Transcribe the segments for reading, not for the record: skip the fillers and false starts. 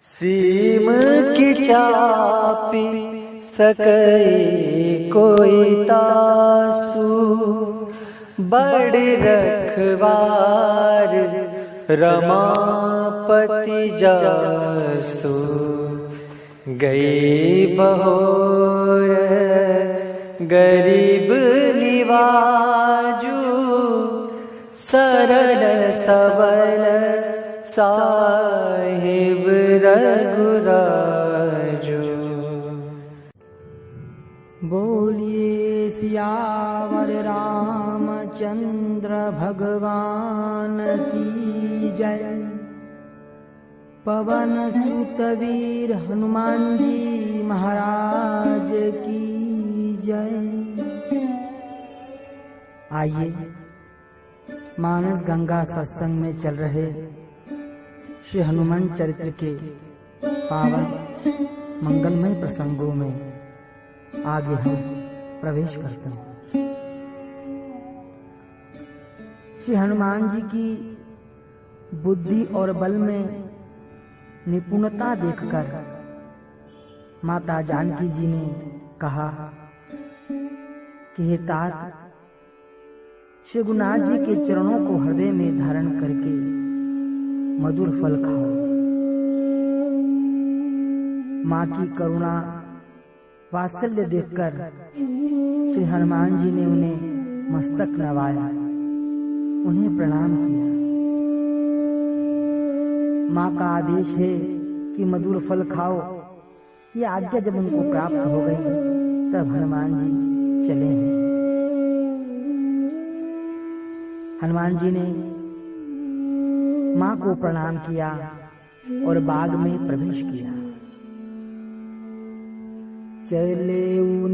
सीम की चापी सकै कोई तासु, बड़ रखवार रमापति जासु। गई बहोर गरीब निवाजू, सरल सबल साहिब रघुराजू। बोलिए सियावर रामचंद्र भगवान की जय। पवन सुत वीर हनुमान जी महाराज की जय। आइए मानस गंगा सत्संग में चल रहे श्री हनुमान चरित्र के पावन मंगलमय प्रसंगों में आगे हम प्रवेश करते हैं। श्री हनुमान जी की बुद्धि और बल में निपुणता देखकर माता जानकी जी ने कहा कि हे तात, श्री रघुनाथ जी के चरणों को हृदय में धारण करके मधुर फल खाओ। माँ की करुणा वात्सल्य देखकर श्री हनुमान जी ने उन्हें मस्तक नवाया, उन्हें प्रणाम किया। माँ का आदेश है कि मधुर फल खाओ। ये आज्ञा जब उनको प्राप्त हो गई तब हनुमान जी चले हैं। हनुमान जी ने माँ को प्रणाम किया और बाग में प्रवेश किया। चले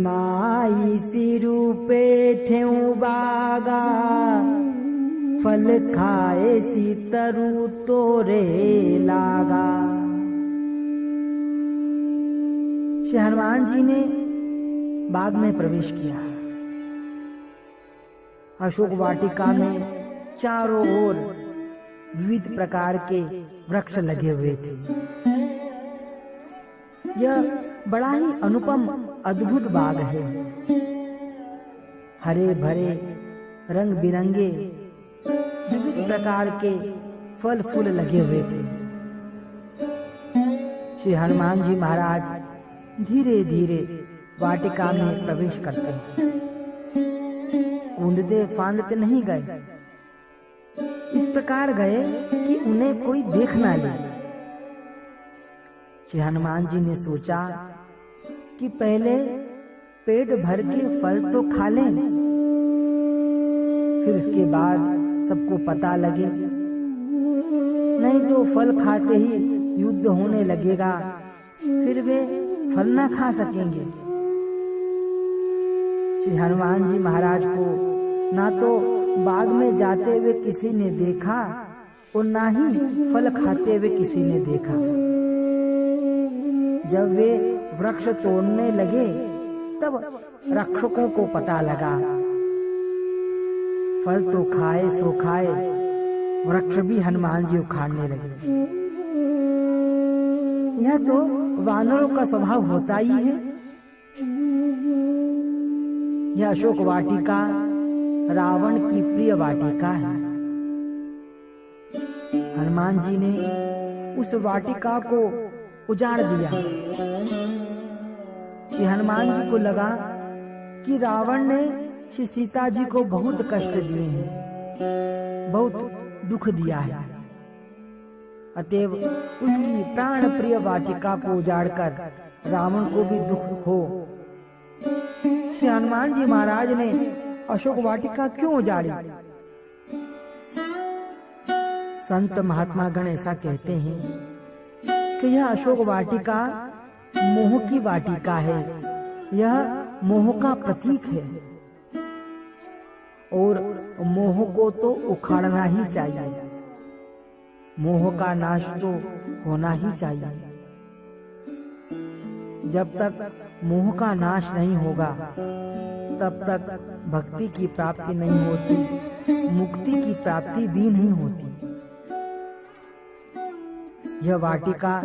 नाई सिरु पे ठेऊ बागा, फल खाए सी तरु तोरे लागा। श्री हनुमान जी ने बाग में प्रवेश किया। अशोक वाटिका में चारों ओर विविध प्रकार के वृक्ष लगे हुए थे। यह बड़ा ही अनुपम अद्भुत बाग है। हरे भरे रंग बिरंगे विविध प्रकार के फल फूल लगे हुए थे। श्री हनुमान जी महाराज धीरे धीरे वाटिका में प्रवेश करते हैं। कूदते फांदते नहीं गए, इस प्रकार गए कि उन्हें कोई देख ना ले। श्री हनुमान जी ने सोचा कि पहले पेट भर के फल तो खा लें, फिर उसके बाद सबको पता लगे, नहीं तो फल खाते ही युद्ध होने लगेगा, फिर वे फल ना खा सकेंगे। श्री हनुमान जी महाराज को ना तो बाग में जाते हुए किसी ने देखा और ना ही फल खाते हुए किसी ने देखा। जब वे वृक्ष तोड़ने लगे तब रक्षकों को पता लगा। फल तो खाए सो खाए, वृक्ष भी हनुमान जी उखाड़ने लगे। यह तो वानरों का स्वभाव होता ही है। यह अशोक वाटिका रावण की प्रिय वाटिका है। हनुमान जी ने उस वाटिका को उजाड़ दिया। श्री हनुमान जी को लगा कि रावण ने श्री सीता जी को बहुत कष्ट दिए हैं, बहुत दुख दिया है। अतएव उसकी प्राण प्रिय वाटिका को उजाड़कर रावण को भी दुख हो। श्री हनुमान जी महाराज ने अशोक वाटिका क्यों उजाड़ी? संत महात्मा गण ऐसा कहते हैं कि यह अशोक वाटिका मोह की वाटिका है। यह मोह का प्रतीक है और मोह को तो उखाड़ना ही चाहिए। मोह का नाश तो होना ही चाहिए। जब तक मोह का नाश नहीं होगा तब तक भक्ति की प्राप्ति नहीं होती, मुक्ति की प्राप्ति भी नहीं होती। यह वाटिका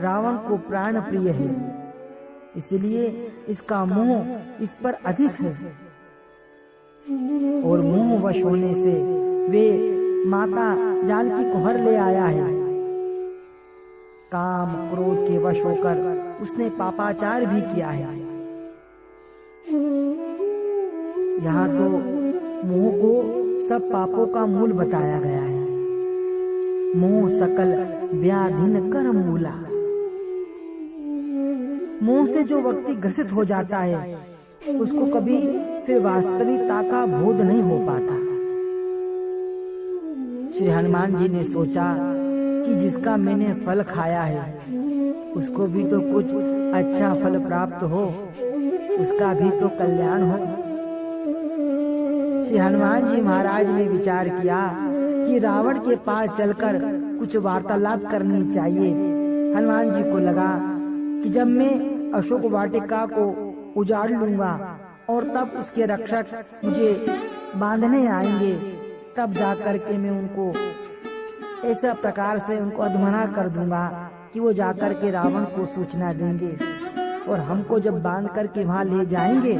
रावण को प्राण प्रिय है, इसलिए इसका मोह इस पर अधिक है और मोहवश होने से वे माता जानकी को हर ले आया है। काम क्रोध के वश होकर उसने पापाचार भी किया है। यहाँ तो मोह को सब पापों का मूल बताया गया है। मोह सकल व्याधिन कर्म मूला। मोह से जो व्यक्ति ग्रसित हो जाता है उसको कभी फिर वास्तविकता का बोध नहीं हो पाता। श्री हनुमान जी ने सोचा कि जिसका मैंने फल खाया है उसको भी तो कुछ अच्छा फल प्राप्त हो, उसका भी तो कल्याण हो। श्री हनुमान जी महाराज ने विचार किया कि रावण के पास चलकर कुछ वार्तालाप करनी चाहिए। हनुमान जी को लगा कि जब मैं अशोक वाटिका को उजाड़ लूंगा और तब उसके रक्षक मुझे बांधने आएंगे, तब जाकर के मैं उनको ऐसा प्रकार से उनको अधमरा कर दूंगा कि वो जाकर के रावण को सूचना देंगे और हमको जब बांध करके वहां ले जाएंगे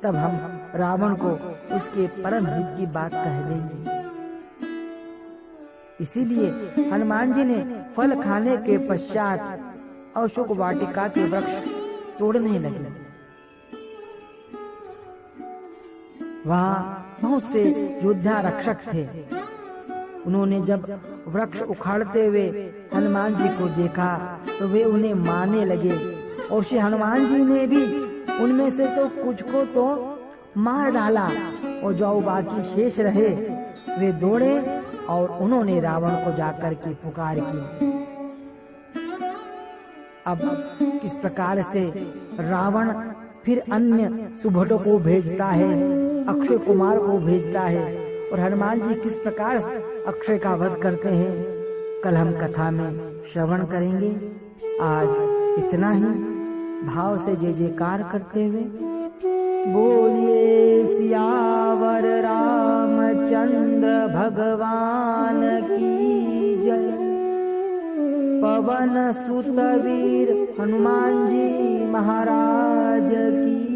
तब हम रावण को उसके परम हित की बात कह देंगे। इसीलिए हनुमान जी ने फल खाने के पश्चात अशोक वाटिका के वृक्ष तोड़ने लगे। वहाँ बहुत से योद्धा रक्षक थे। उन्होंने जब वृक्ष उखाड़ते हुए हनुमान जी को देखा तो वे उन्हें मारने लगे और श्री हनुमान जी ने भी उनमें से तो कुछ को तो मार डाला और जो बाकी शेष रहे वे दौड़े और उन्होंने रावण को जाकर के पुकार की। अब किस प्रकार से रावण फिर अन्य सुभटों को भेजता है, अक्षय कुमार को भेजता है और हनुमान जी किस प्रकार अक्षय का वध करते हैं, कल हम कथा में श्रवण करेंगे। आज इतना ही। भाव से जय जयकार करते हुए बोलिए सियावर रामचंद्र भगवान की जय। पवन सुत वीर हनुमान जी महाराज की